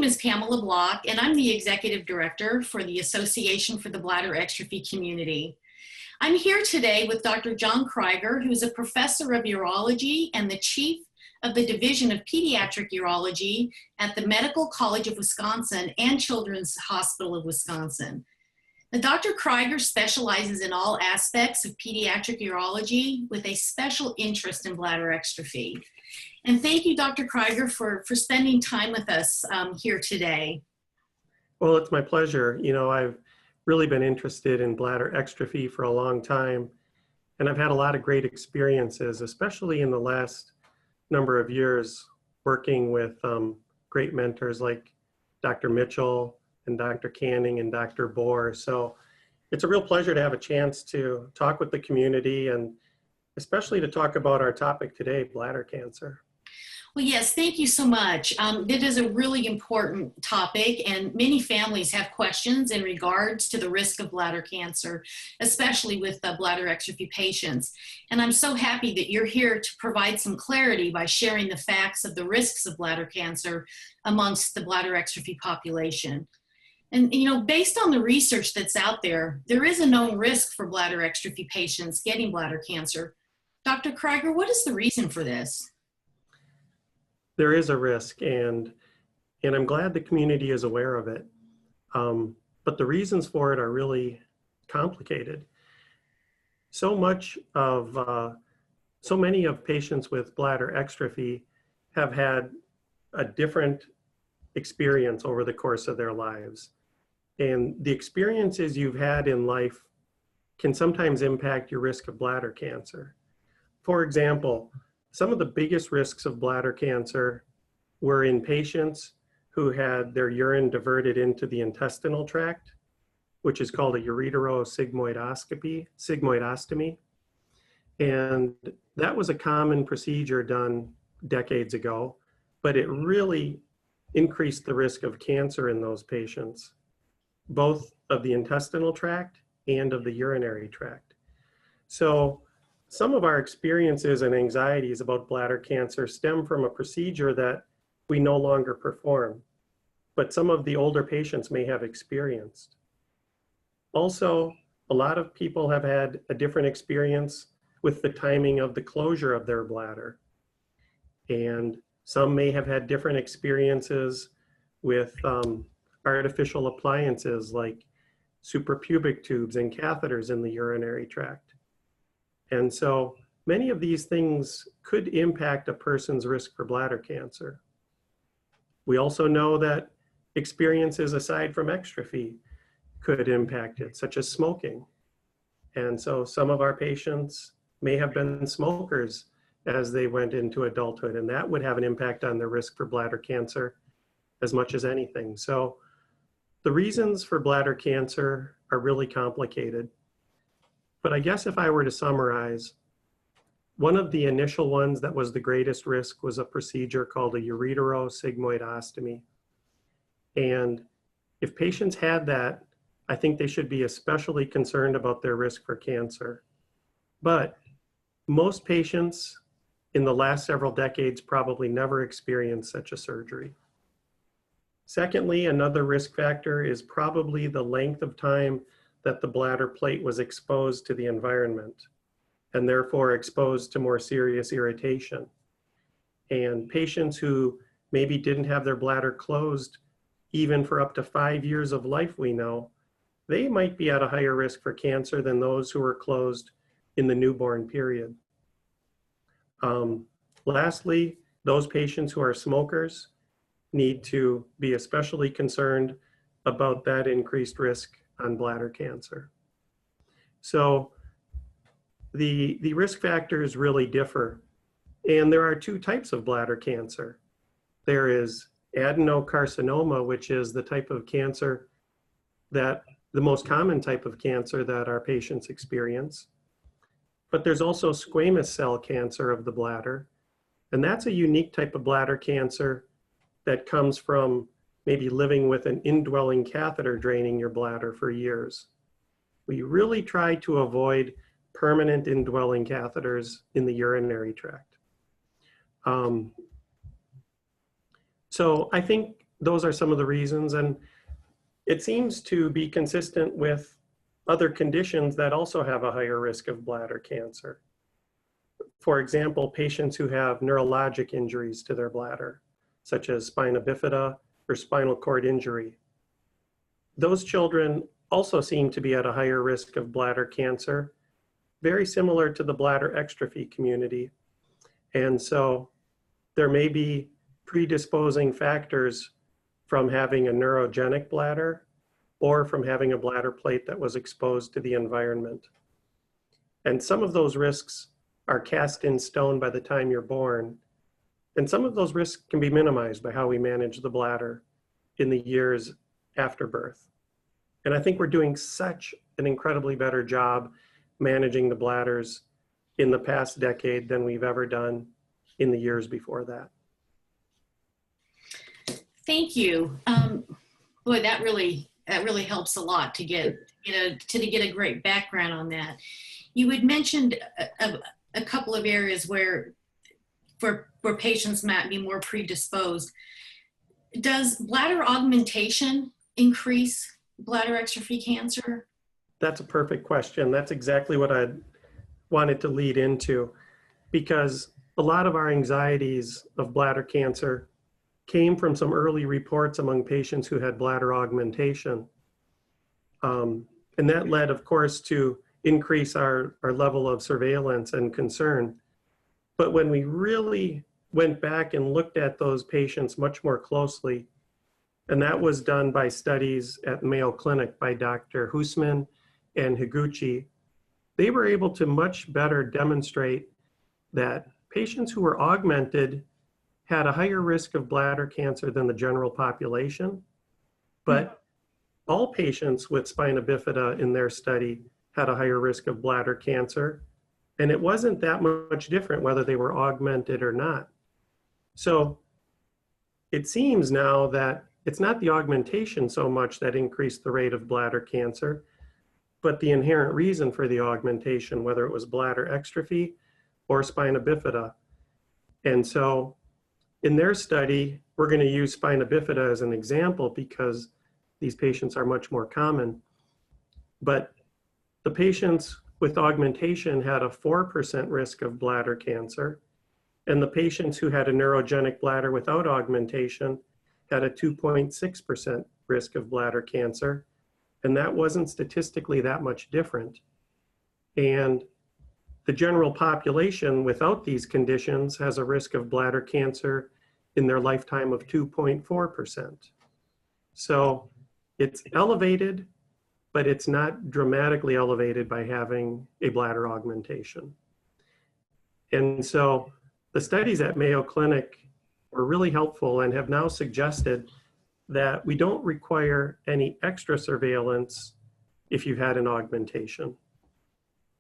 is Pamela Block, and I'm the Executive Director for the Association for the Bladder Exstrophy Community. I'm here today with Dr. John Kryger, who is a professor of urology and the chief of the Division of Pediatric Urology at the Medical College of Wisconsin and Children's Hospital of Wisconsin. Now, Dr. Kryger specializes in all aspects of pediatric urology with a special interest in bladder exstrophy. And thank you, Dr. Kryger, for spending time with us here today. Well, it's my pleasure. You know, I've really been interested in bladder exstrophy for a long time, and I've had a lot of great experiences, especially in the last number of years, working with great mentors like Dr. Mitchell and Dr. Canning and Dr. Bohr. So it's a real pleasure to have a chance to talk with the community and especially to talk about our topic today, bladder cancer. Well, yes, thank you so much. It is a really important topic, and many families have questions in regards to the risk of bladder cancer, especially with bladder exstrophy patients. And I'm so happy that you're here to provide some clarity by sharing the facts of the risks of bladder cancer amongst the bladder exstrophy population. And, you know, based on the research that's out there, there is a known risk for bladder exstrophy patients getting bladder cancer. Dr. Kryger, what is the reason for this? There is a risk, and I'm glad the community is aware of it. But the reasons for it are really complicated. So many of patients with bladder exstrophy have had a different experience over the course of their lives. And the experiences you've had in life can sometimes impact your risk of bladder cancer. For example, some of the biggest risks of bladder cancer were in patients who had their urine diverted into the intestinal tract, which is called a ureterosigmoidostomy. And that was a common procedure done decades ago, but it really increased the risk of cancer in those patients, both of the intestinal tract and of the urinary tract. So some of our experiences and anxieties about bladder cancer stem from a procedure that we no longer perform, but some of the older patients may have experienced. Also, a lot of people have had a different experience with the timing of the closure of their bladder. And some may have had different experiences with artificial appliances like suprapubic tubes and catheters in the urinary tract. And so many of these things could impact a person's risk for bladder cancer. We also know that experiences aside from exstrophy could impact it, such as smoking. And so some of our patients may have been smokers as they went into adulthood, and that would have an impact on their risk for bladder cancer as much as anything. So the reasons for bladder cancer are really complicated. But I guess if I were to summarize, one of the initial ones that was the greatest risk was a procedure called a ureterosigmoidostomy. And if patients had that, I think they should be especially concerned about their risk for cancer. But most patients in the last several decades probably never experienced such a surgery. Secondly, another risk factor is probably the length of time that the bladder plate was exposed to the environment and therefore exposed to more serious irritation. And patients who maybe didn't have their bladder closed even for up to 5 years of life, we know, they might be at a higher risk for cancer than those who were closed in the newborn period. Lastly, those patients who are smokers need to be especially concerned about that increased risk on bladder cancer. So the risk factors really differ. And there are two types of bladder cancer. There is adenocarcinoma, which is the type of cancer the most common type of cancer that our patients experience. But there's also squamous cell cancer of the bladder. And that's a unique type of bladder cancer that comes from maybe living with an indwelling catheter draining your bladder for years. We really try to avoid permanent indwelling catheters in the urinary tract. So I think those are some of the reasons. And it seems to be consistent with other conditions that also have a higher risk of bladder cancer. For example, patients who have neurologic injuries to their bladder, such as spina bifida or spinal cord injury. Those children also seem to be at a higher risk of bladder cancer, very similar to the bladder exstrophy community. And so there may be predisposing factors from having a neurogenic bladder or from having a bladder plate that was exposed to the environment. And some of those risks are cast in stone by the time you're born. And some of those risks can be minimized by how we manage the bladder in the years after birth. And I think we're doing such an incredibly better job managing the bladders in the past decade than we've ever done in the years before that. Thank you. Boy, that really helps a lot to get a great background on that. You had mentioned a couple of areas where patients might be more predisposed. Does bladder augmentation increase bladder exstrophy cancer? That's a perfect question. That's exactly what I wanted to lead into, because a lot of our anxieties of bladder cancer came from some early reports among patients who had bladder augmentation. And that led, of course, to increase our level of surveillance and concern. But when we really went back and looked at those patients much more closely, and that was done by studies at Mayo Clinic by Dr. Husman and Higuchi, they were able to much better demonstrate that patients who were augmented had a higher risk of bladder cancer than the general population. But all patients with spina bifida in their study had a higher risk of bladder cancer. And it wasn't that much different whether they were augmented or not. So it seems now that it's not the augmentation so much that increased the rate of bladder cancer, but the inherent reason for the augmentation, whether it was bladder exstrophy or spina bifida. And so in their study, we're going to use spina bifida as an example because these patients are much more common. But the patients with augmentation had a 4% risk of bladder cancer, and the patients who had a neurogenic bladder without augmentation had a 2.6% risk of bladder cancer, and that wasn't statistically that much different. And the general population without these conditions has a risk of bladder cancer in their lifetime of 2.4%. So it's elevated, but it's not dramatically elevated by having a bladder augmentation. And so the studies at Mayo Clinic were really helpful and have now suggested that we don't require any extra surveillance if you've had an augmentation.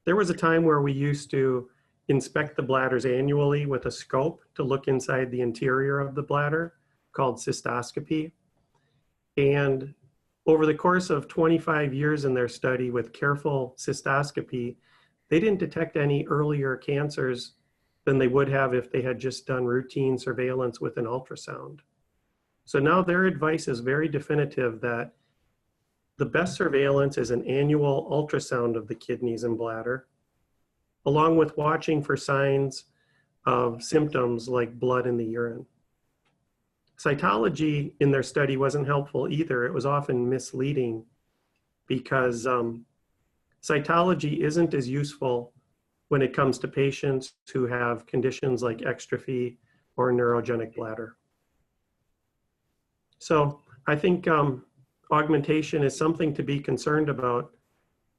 There was a time where we used to inspect the bladders annually with a scope to look inside the interior of the bladder, called cystoscopy. And over the course of 25 years in their study with careful cystoscopy, they didn't detect any earlier cancers than they would have if they had just done routine surveillance with an ultrasound. So now their advice is very definitive that the best surveillance is an annual ultrasound of the kidneys and bladder, along with watching for signs of symptoms like blood in the urine. Cytology in their study wasn't helpful either. It was often misleading because cytology isn't as useful when it comes to patients who have conditions like exstrophy or neurogenic bladder. So I think augmentation is something to be concerned about,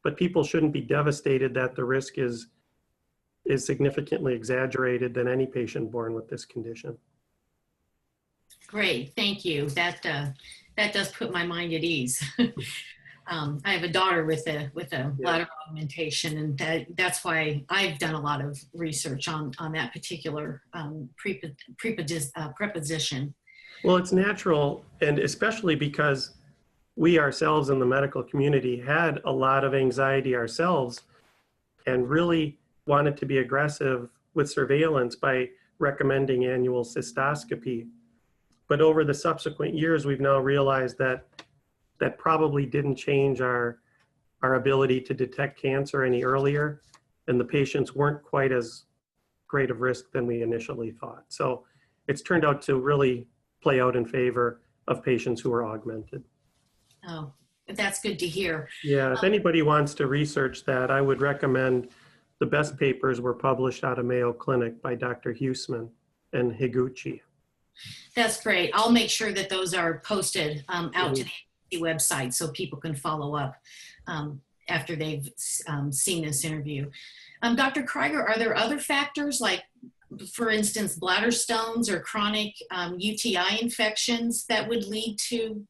but people shouldn't be devastated that the risk is significantly exaggerated than any patient born with this condition. Great, thank you. That does put my mind at ease. I have a daughter with a bladder augmentation, and that's why I've done a lot of research on that particular preposition. Well, it's natural, and especially because we ourselves in the medical community had a lot of anxiety ourselves and really wanted to be aggressive with surveillance by recommending annual cystoscopy. But over the subsequent years, we've now realized that that probably didn't change our ability to detect cancer any earlier, and the patients weren't quite as great of risk than we initially thought. So it's turned out to really play out in favor of patients who are augmented. Oh, that's good to hear. Yeah, if anybody wants to research that, I would recommend the best papers were published out of Mayo Clinic by Dr. Huseman and Higuchi. That's great. I'll make sure that those are posted out to Mhm. the website so people can follow up after they've seen this interview. Dr. Kryger, are there other factors like, for instance, bladder stones or chronic UTI infections that would lead to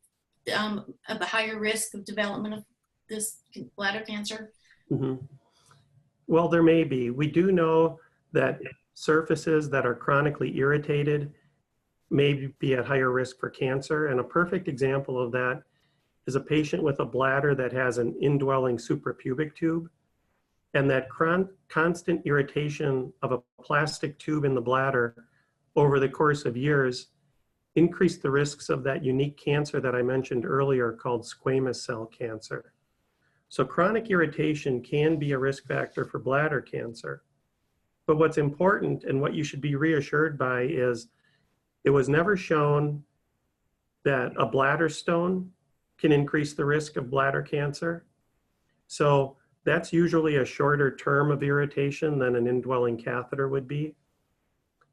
a higher risk of development of this bladder cancer? Mhm. Well, there may be. We do know that surfaces that are chronically irritated may be at higher risk for cancer. And a perfect example of that is a patient with a bladder that has an indwelling suprapubic tube. And that constant irritation of a plastic tube in the bladder over the course of years increased the risks of that unique cancer that I mentioned earlier called squamous cell cancer. So chronic irritation can be a risk factor for bladder cancer. But what's important and what you should be reassured by is it was never shown that a bladder stone can increase the risk of bladder cancer. So that's usually a shorter term of irritation than an indwelling catheter would be.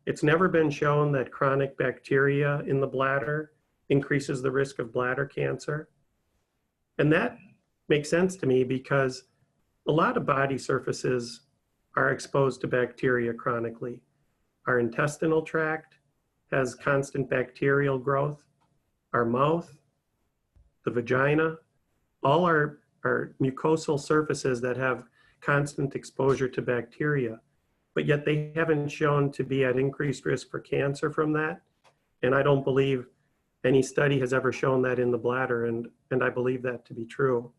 It's never been shown that chronic bacteria in the bladder increases the risk of bladder cancer. And that makes sense to me because a lot of body surfaces are exposed to bacteria chronically. Our intestinal tract has constant bacterial growth. Our mouth, the vagina, all are mucosal surfaces that have constant exposure to bacteria, but yet they haven't shown to be at increased risk for cancer from that. And I don't believe any study has ever shown that in the bladder, and I believe that to be true.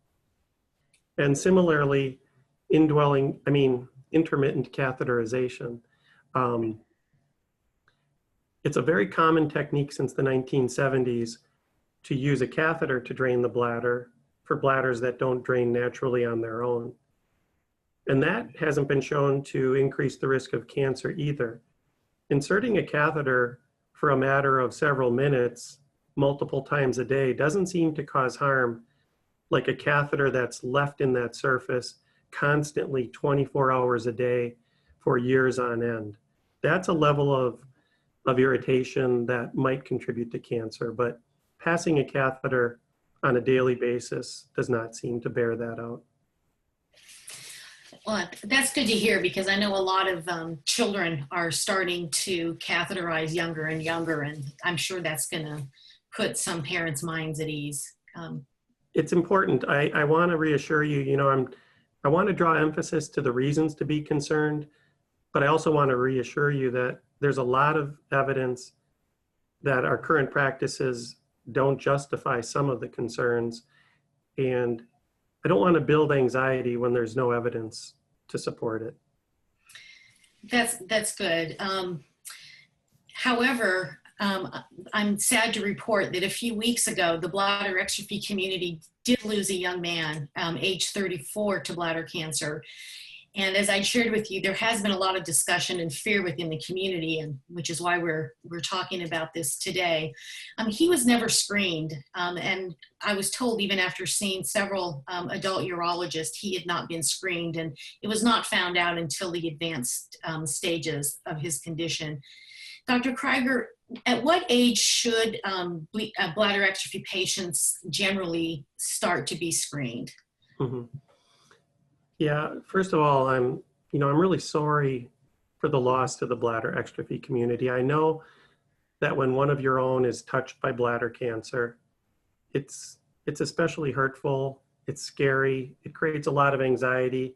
And similarly, intermittent catheterization. It's a very common technique since the 1970s to use a catheter to drain the bladder for bladders that don't drain naturally on their own. And that hasn't been shown to increase the risk of cancer either. Inserting a catheter for a matter of several minutes, multiple times a day, doesn't seem to cause harm like a catheter that's left in that surface constantly 24 hours a day for years on end. That's a level of irritation that might contribute to cancer, but passing a catheter on a daily basis does not seem to bear that out. Well, that's good to hear because I know a lot of children are starting to catheterize younger and younger, and I'm sure that's going to put some parents' minds at ease. It's important. I want to reassure you, I want to draw emphasis to the reasons to be concerned, but I also want to reassure you that there's a lot of evidence that our current practices don't justify some of the concerns. And I don't want to build anxiety when there's no evidence to support it. That's good. However, I'm sad to report that a few weeks ago, the bladder exstrophy community did lose a young man, age 34, to bladder cancer. And as I shared with you, there has been a lot of discussion and fear within the community, and which is why we're talking about this today. He was never screened, and I was told even after seeing several adult urologists, he had not been screened, and it was not found out until the advanced stages of his condition. Dr. Kryger, at what age should bladder exstrophy patients generally start to be screened? Mm-hmm. Yeah, first of all, I'm really sorry for the loss to the bladder exstrophy community. I know that when one of your own is touched by bladder cancer, it's especially hurtful, it's scary, it creates a lot of anxiety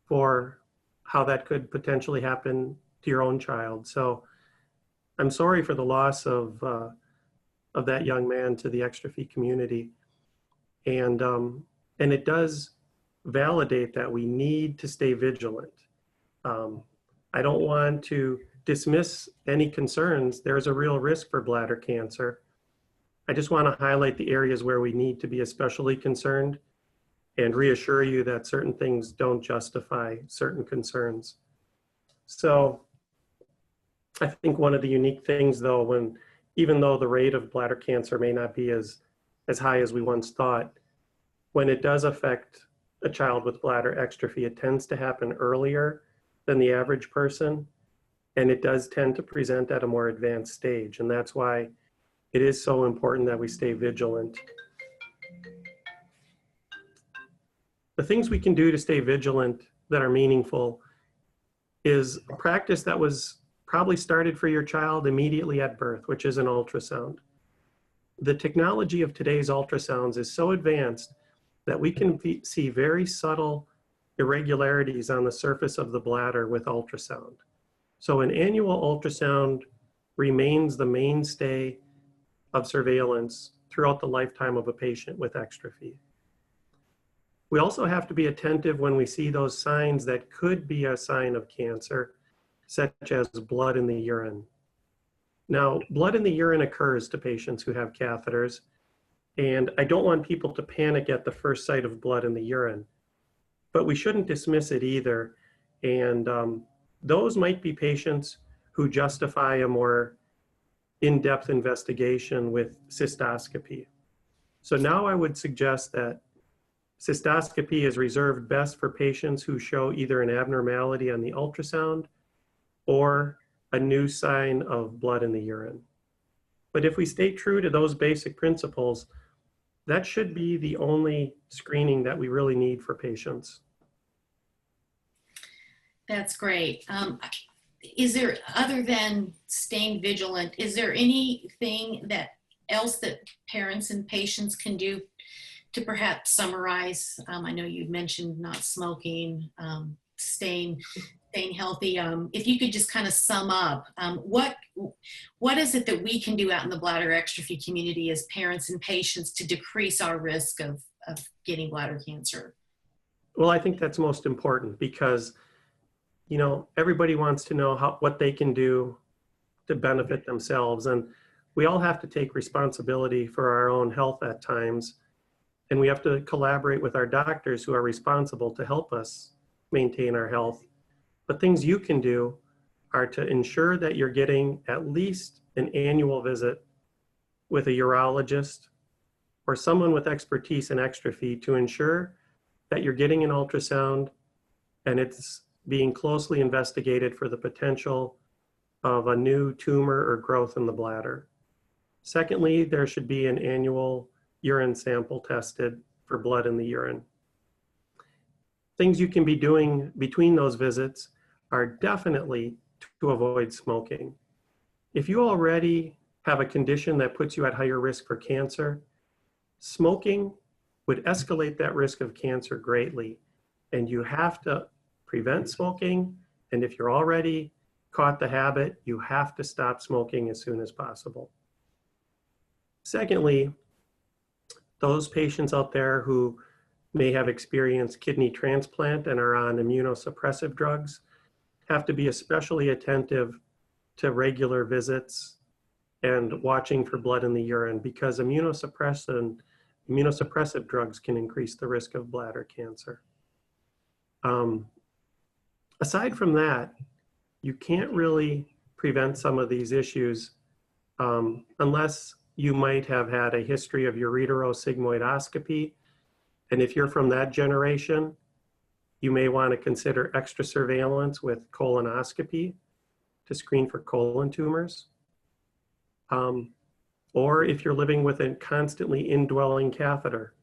for how that could potentially happen to your own child. So I'm sorry for the loss of that young man to the exstrophy community. And it does validate that we need to stay vigilant. I don't want to dismiss any concerns. There's a real risk for bladder cancer. I just want to highlight the areas where we need to be especially concerned and reassure you that certain things don't justify certain concerns. So I think one of the unique things though, even though the rate of bladder cancer may not be as high as we once thought, when it does affect a child with bladder exstrophy, it tends to happen earlier than the average person, and it does tend to present at a more advanced stage. And that's why it is so important that we stay vigilant. The things we can do to stay vigilant that are meaningful is a practice that was probably started for your child immediately at birth, which is an ultrasound. The technology of today's ultrasounds is so advanced that we can see very subtle irregularities on the surface of the bladder with ultrasound. So an annual ultrasound remains the mainstay of surveillance throughout the lifetime of a patient with exstrophy. We also have to be attentive when we see those signs that could be a sign of cancer, such as blood in the urine. Now, blood in the urine occurs to patients who have catheters, and I don't want people to panic at the first sight of blood in the urine, but we shouldn't dismiss it either. And those might be patients who justify a more in-depth investigation with cystoscopy. So now I would suggest that cystoscopy is reserved best for patients who show either an abnormality on the ultrasound or a new sign of blood in the urine. But if we stay true to those basic principles, that should be the only screening that we really need for patients. That's great. Is there, other than staying vigilant, is there anything else that parents and patients can do to perhaps summarize? I know you mentioned not smoking, staying healthy. If you could just kind of sum up, what is it that we can do out in the bladder exstrophy community as parents and patients to decrease our risk of getting bladder cancer? Well, I think that's most important because, you know, everybody wants to know what they can do to benefit themselves. And we all have to take responsibility for our own health at times. And we have to collaborate with our doctors who are responsible to help us maintain our health. But things you can do are to ensure that you're getting at least an annual visit with a urologist or someone with expertise in exstrophy to ensure that you're getting an ultrasound and it's being closely investigated for the potential of a new tumor or growth in the bladder. Secondly, there should be an annual urine sample tested for blood in the urine. Things you can be doing between those visits are definitely to avoid smoking. If you already have a condition that puts you at higher risk for cancer, smoking would escalate that risk of cancer greatly. And you have to prevent smoking. And if you're already caught the habit, you have to stop smoking as soon as possible. Secondly, those patients out there who may have experienced kidney transplant and are on immunosuppressive drugs have to be especially attentive to regular visits and watching for blood in the urine because immunosuppressive drugs can increase the risk of bladder cancer. Aside from that, you can't really prevent some of these issues unless you might have had a history of ureterosigmoidoscopy. And if you're from that generation, you may want to consider extra surveillance with colonoscopy to screen for colon tumors. Or if you're living with a constantly indwelling catheter,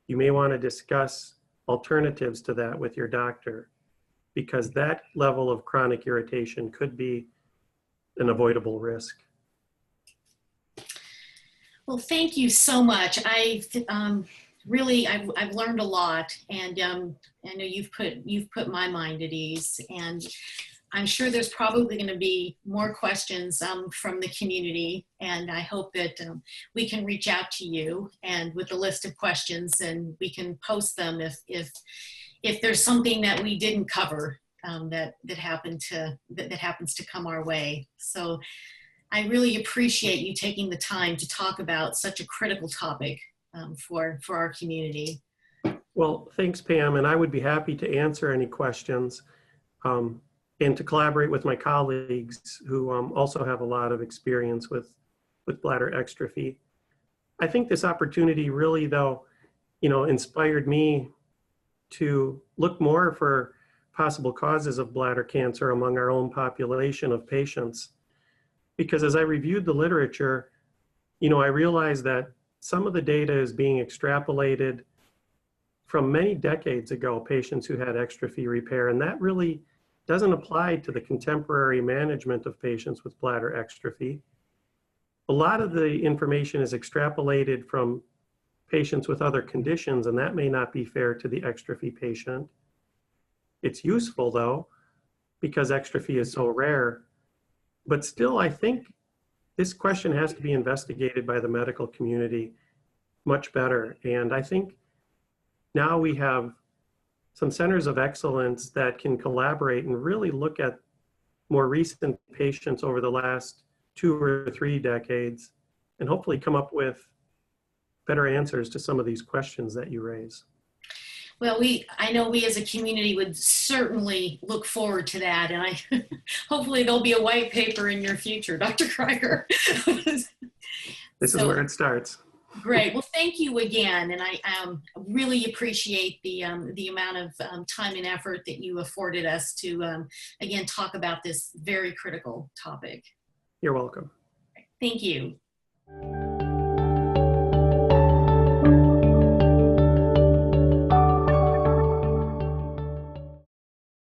you may want to discuss alternatives to that with your doctor because that level of chronic irritation could be an avoidable risk. Well, thank you so much. I've learned a lot, and I know you've put my mind at ease, and I'm sure there's probably going to be more questions from the community, and I hope that we can reach out to you and with a list of questions, and we can post them if there's something that we didn't cover. that happens to come our way. So I really appreciate you taking the time to talk about such a critical topic for our community. Well, thanks, Pam, and I would be happy to answer any questions and to collaborate with my colleagues who also have a lot of experience with bladder exstrophy. I think this opportunity really, though, inspired me to look more for possible causes of bladder cancer among our own population of patients. Because as I reviewed the literature, I realized that some of the data is being extrapolated from many decades ago, patients who had exstrophy repair, and that really doesn't apply to the contemporary management of patients with bladder exstrophy. A lot of the information is extrapolated from patients with other conditions, and that may not be fair to the exstrophy patient. It's useful, though, because exstrophy is so rare. But still, I think this question has to be investigated by the medical community much better. And I think now we have some centers of excellence that can collaborate and really look at more recent patients over the last 2 or 3 decades and hopefully come up with better answers to some of these questions that you raise. Well, I know we as a community would certainly look forward to that, and hopefully there'll be a white paper in your future, Dr. Kryger. This is where it starts. Great. Well, thank you again, and I really appreciate the amount of time and effort that you afforded us to again talk about this very critical topic. You're welcome. Thank you.